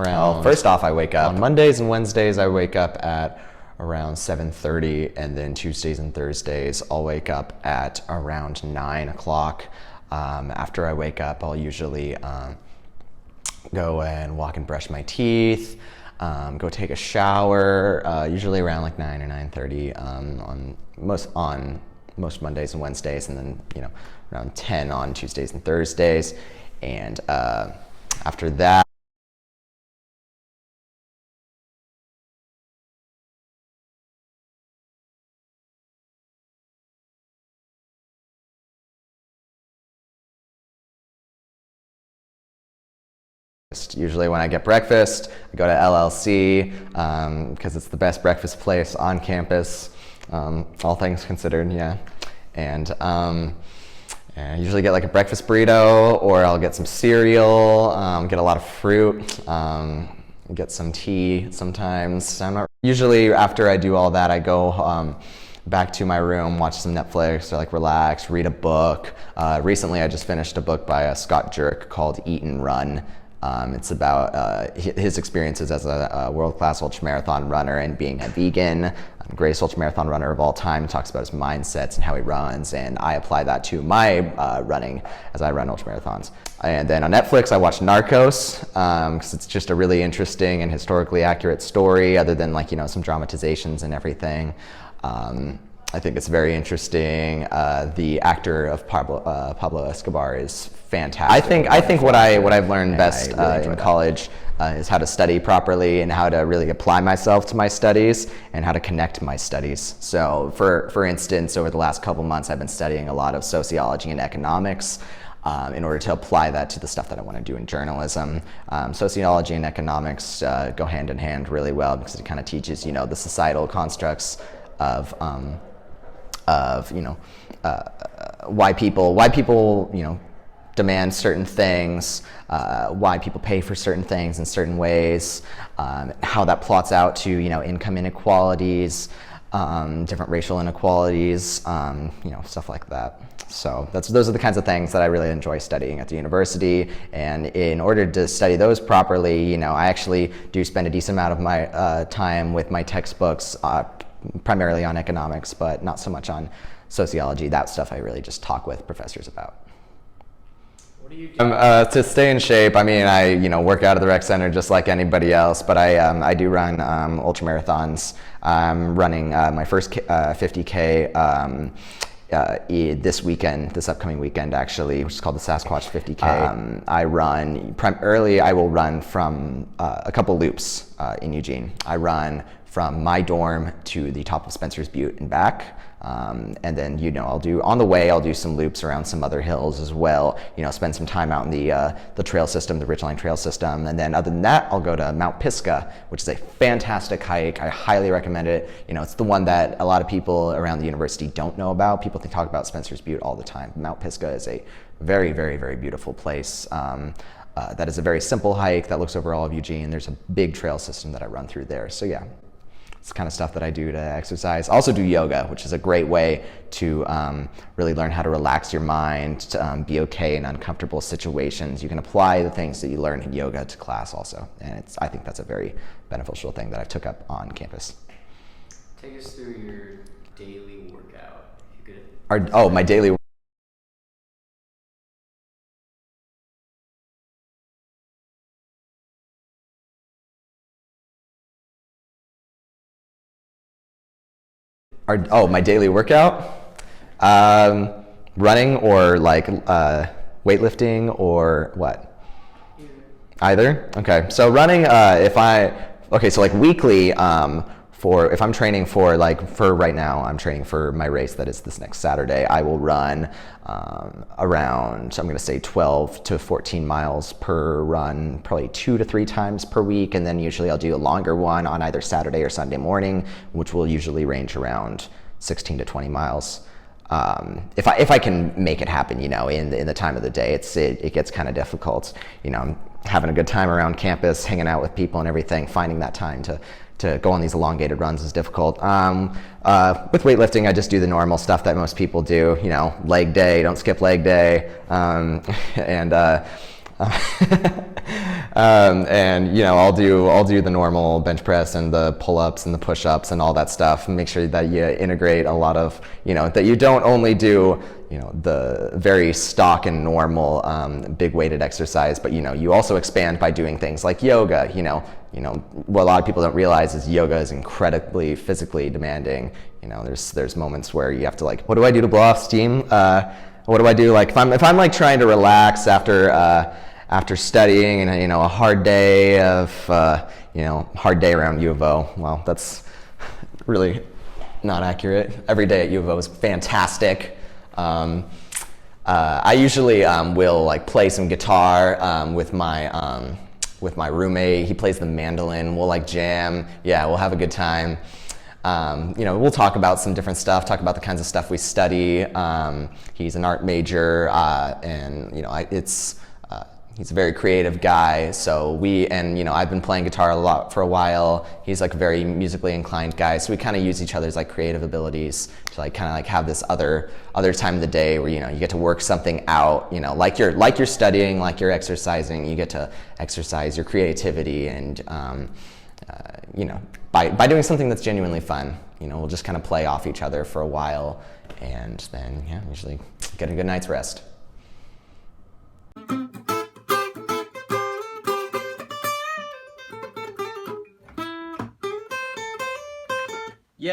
around. First off, I wake up on Mondays and Wednesdays. I wake up at around 7:30, and then Tuesdays and Thursdays I'll wake up at around 9 o'clock. After I wake up, I'll usually go and walk and brush my teeth, go take a shower, usually around like 9 or 9:30 on most Mondays and Wednesdays, and then around 10 on Tuesdays and Thursdays. And after that, usually when I get breakfast, I go to LLC because it's the best breakfast place on campus, all things considered, yeah. And I usually get like a breakfast burrito, or I'll get some cereal, get a lot of fruit, get some tea sometimes. Usually after I do all that, I go back to my room, watch some Netflix, or like relax, read a book. Recently I just finished a book by Scott Jurek called Eat and Run. It's about his experiences as a world-class ultramarathon runner and being a vegan, greatest ultramarathon runner of all time. He talks about his mindsets and how he runs, and I apply that to my running as I run ultramarathons. And then on Netflix, I watch Narcos because it's just a really interesting and historically accurate story, other than like some dramatizations and everything. I think it's very interesting. The actor of Pablo Escobar is fantastic. I think what I've learned best in college is how to study properly and how to really apply myself to my studies and how to connect my studies. So for instance, over the last couple months, I've been studying a lot of sociology and economics in order to apply that to the stuff that I want to do in journalism. Sociology and economics go hand in hand really well because it kind of teaches the societal constructs of why people demand certain things, why people pay for certain things in certain ways, how that plots out to income inequalities, different racial inequalities, stuff like that. So those are the kinds of things that I really enjoy studying at the university. And in order to study those properly, I actually do spend a decent amount of my time with my textbooks, primarily on economics, but not so much on sociology. That stuff I really just talk with professors about. What do you do? To stay in shape, I work out at the rec center just like anybody else, but I do run ultramarathons. I'm running my first 50K this upcoming weekend actually, which is called the Sasquatch 50K. I will run from a couple loops in Eugene. I run from my dorm to the top of Spencer's Butte and back. And then, I'll do some loops around some other hills as well, spend some time out in the trail system, the Ridgeline Trail system. And then other than that, I'll go to Mount Pisgah, which is a fantastic hike. I highly recommend it. It's the one that a lot of people around the university don't know about. People talk about Spencer's Butte all the time. Mount Pisgah is a very, very, very beautiful place. That is a very simple hike that looks over all of Eugene. There's a big trail system that I run through there. So yeah. It's the kind of stuff that I do to exercise. I also do yoga, which is a great way to really learn how to relax your mind, to be okay in uncomfortable situations. You can apply the things that you learn in yoga to class also. And I think that's a very beneficial thing that I've took up on campus. Take us through your daily workout. If you could. My daily my daily workout, running or like weightlifting or what? Either? Okay, so running, so like weekly, if I'm training for right now, I'm training for my race that is this next Saturday. I will run around, I'm going to say 12 to 14 miles per run, probably 2 to 3 times per week. And then usually I'll do a longer one on either Saturday or Sunday morning, which will usually range around 16 to 20 miles. If I can make it happen, in the time of the day, it gets kind of difficult. I'm having a good time around campus, hanging out with people and everything, finding that time to go on these elongated runs is difficult. With weightlifting, I just do the normal stuff that most people do, leg day, don't skip leg day, and And you know, I'll do the normal bench press and the pull-ups and the push-ups and all that stuff. And make sure that you integrate a lot of, you know, that you don't only do, you know, the very stock and normal big weighted exercise, but you know, you also expand by doing things like yoga. You know, what a lot of people don't realize is yoga is incredibly physically demanding. You know, there's moments where you have to like, what do I do to blow off steam? What do I do? Like if I'm like trying to relax after studying and, you know, a hard day around U of O. Well, that's really not accurate. Every day at U of O is fantastic. I usually will like play some guitar with my roommate. He plays the mandolin. We'll like jam. Yeah, we'll have a good time. You know, we'll talk about some different stuff, talk about the kinds of stuff we study. He's an art major, and you know, he's a very creative guy. So you know, I've been playing guitar a lot for a while. He's like a very musically inclined guy. So we kind of use each other's like creative abilities to like kind of like have this other time of the day where, you know, you get to work something out, you know, like you're studying, like you're exercising, you get to exercise your creativity and, you know, by doing something that's genuinely fun. You know, we'll just kind of play off each other for a while and then, yeah, usually get a good night's rest.